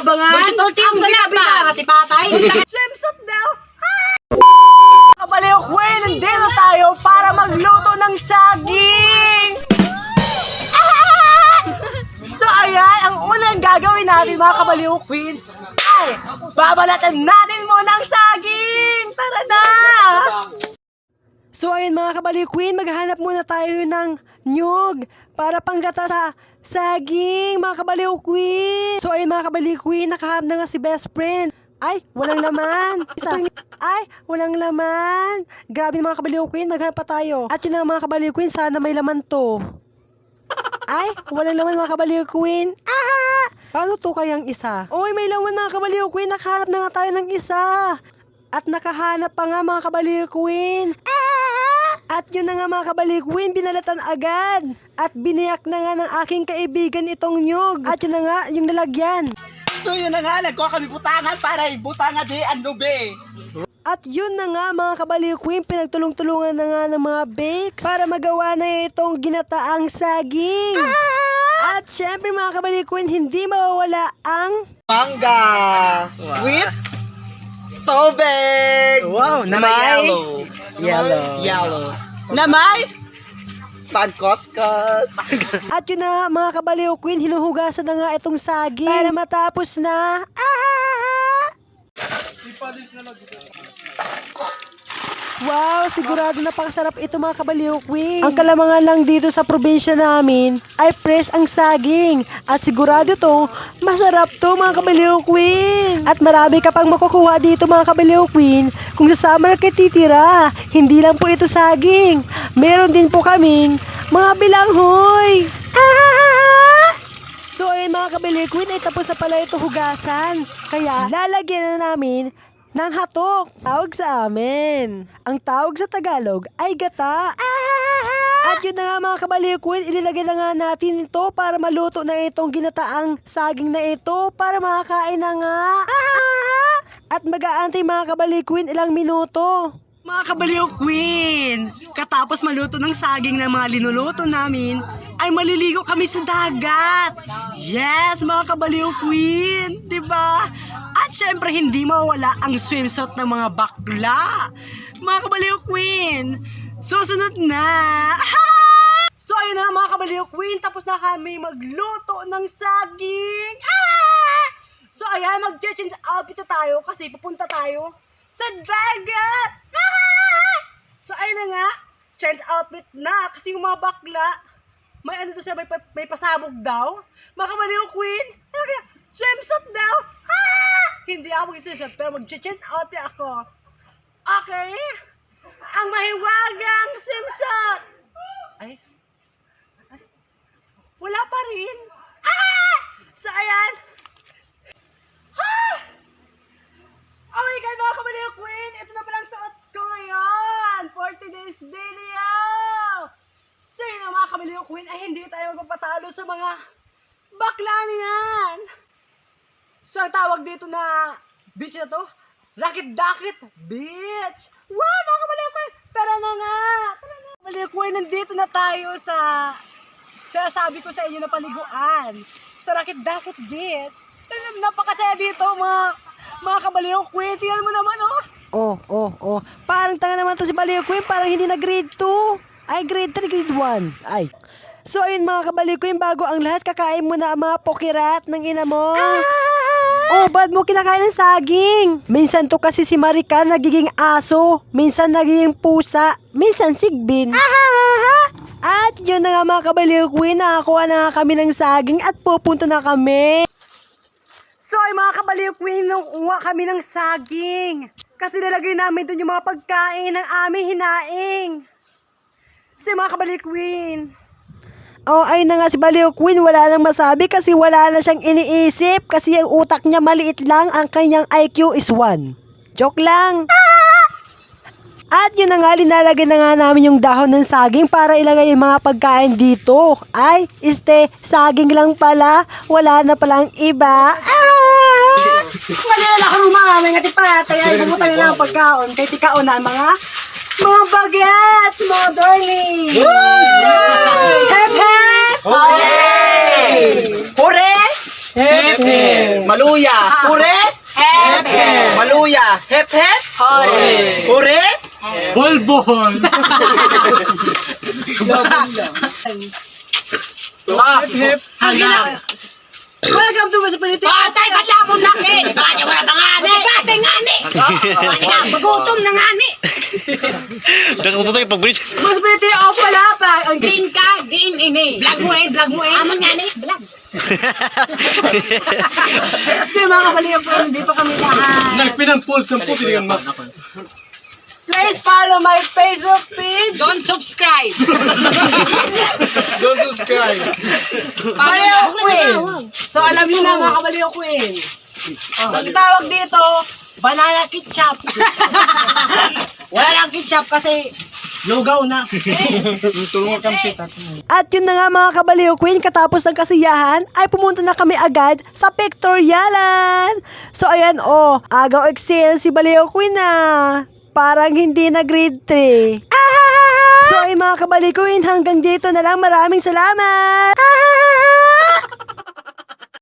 abangan. Municipal team, wala pa. Katipatay. Swimsuit daw. Kabaliw Queen, nandito tayo para magluto ng saging. So ayan, ang unang gagawin natin mga Kabaliw Queen ay babalatan natin muna ang saging. Tara na! So ayun mga Kabaliw Queen, maghahanap muna tayo ng nyug para panggata sa saging mga Kabaliw Queen. So ayun mga Kabaliw Queen, nakahanap na nga si best friend. Ay, walang laman. Ay, walang laman. Grabe mga Kabaliw Queen, maghanap pa tayo. At yun na mga Kabaliw Queen, sana may laman to. Ay, walang laman mga Kabaliw Queen. Ah! Paano to kayang isa? Oy, may laman mga Kabaliw Queen. Nakahanap na nga tayo ng isa. At nakahanap pa nga mga Kabaliw Queen. Ah! At yun na nga mga Kabaliw Queen, binalatan agad. At biniyak na nga ng aking kaibigan itong nyug. At yun na nga, yung lalagyan. So yun na nga, nagkuha kami butangan para ibutangan di ano be. At yun na nga mga Kabaliw Queen, pinagtulong-tulungan na nga ng mga bakes para magawa na itong ginataang saging. At syempre mga Kabaliw Queen, hindi mawawala ang Mangga with tubig. Wow, na may yellow. Yellow. Na may pagkoskos. At yun na mga Kabaliw Queen, hinuhugasan na nga itong saging para matapos na. Wow, sigurado napakasarap ito mga Kabaliw Queen. Ang kalamangan lang dito sa probinsya namin ay fresh ang saging. At sigurado to, masarap to mga Kabaliw Queen. At marami ka pang makukuha dito mga Kabaliw Queen kung sa summer ka titira. Hindi lang po ito saging. Meron din po kaming mga bilanghoy. So ayun mga Kabaliw Queen, ay tapos na pala ito hugasan. Kaya lalagyan na namin ng hatok, tawag sa amin. Ang tawag sa Tagalog ay gata. At yun na nga mga Kabaliw Queen, ililagay na nga natin ito para maluto na itong ginataang saging na ito para makakain na nga. At mag-aantay mga Kabaliw Queen ilang minuto. Mga Kabaliw Queen, katapos maluto ng saging na mga linuluto namin, ay maliligo kami sa dagat. Yes, mga Kabaliw Queen, diba? At syempre, hindi mawala ang swimsuit ng mga bakla. Mga Kabaliw Queen, susunod na. So, ayun na mga Kabaliw Queen, tapos na kami magluto ng saging. So, ayan, mag-change outfit na tayo kasi pupunta tayo sa dagat. So, ayun na nga, change outfit na kasi yung mga bakla, may ano to sila, may pasabog daw. Mga Kabaliw Queen, swimsuit daw. Hindi ako mag-swimsuit, pero mag-change outfit ako. Okay? Ang mahiwagang swimsuit. Ay. Wala pa rin. So, ayan. Oh my God, mga Kabaliw Queen, ito na palang suot ko ngayon for today's video. So yun na mga Kabaliw Queen, ay hindi tayo magpapatalo sa mga bakla niyan. So ang tawag dito na beach na to, Rakit-Dakit Beach. Wow mga Kabaliw Queen, tara na nga. Tara na. Kabaliw Queen, nandito na tayo sa sabi ko sa inyo na paliguan. Sa Rakit-Dakit Beach. Napakasaya dito mga Kabaliw Queen. Tingnan mo naman oh. Parang tanga naman to si Kabaliw Queen, parang hindi na grade 2. Ay, grade 3, grade 1. Ay. So, ayun mga Kabaliw Queen, bago ang lahat, kakain mo na ang mga pokirat ng ina mo. Oh, ba't mo kinakain ng saging? Minsan to kasi si Marica nagiging aso, minsan nagiging pusa, minsan sigbin. At yun na nga mga Kabaliw Queen, nakakuha na nga kami ng saging at pupunta na kami. So, ay mga Kabaliw Queen, nung kami ng saging. Kasi nalagay namin doon yung mga pagkain ng aming hinaing. Si mga Kabaliw Queen. Oh, ayun na nga si Kabaliw Queen, wala nang masabi kasi wala na siyang iniisip kasi ang utak niya maliit lang, ang kanyang IQ is 1. Joke lang. At yun na nga, linalagay na nga namin yung dahon ng saging para ilagay yung mga pagkain dito. Ay, saging lang pala, wala na palang iba. Manila ka rumami nga tipatay ay bumutan na ang pagkaon kay tikaon na mga bagets, mga darling. Hep hep! Hooray! Hooray! Hep, hep. Maluya. Hure. Hep, hep. Maluya. Hep hep. Hore. Hure. Bolbol. Hep hep. Welcome to Masa Politik. Patay ka lang mong laki! Bakit wala pa nga ni? Patay nga ni! Bakit nga, magutom na nga ni! Nakatututoy pag-bridge. Masa Politik, ako pala pa. Ang Din ka, din ini. Vlog mo eh. Amon nga ni, vlog. Kasi mga kabaliw po, dito kami lahat. Nagpinang pool sa puti nga. Please follow my Facebook page. Don't subscribe. Don't subscribe. Kabaliw Queen. So alam niyo na mga Kabaliw Queen. Ang tawag dito, banana ketchup. Wala lang ketchup kasi lugaw na. At yun na nga mga Kabaliw Queen, katapos ng kasiyahan ay pumunta na kami agad sa Pictorialan. So ayan agaw excel si Baliw Queen na. Parang hindi na grade 3. So ay mga Kabaliw Queen, hanggang dito na lang. Maraming salamat.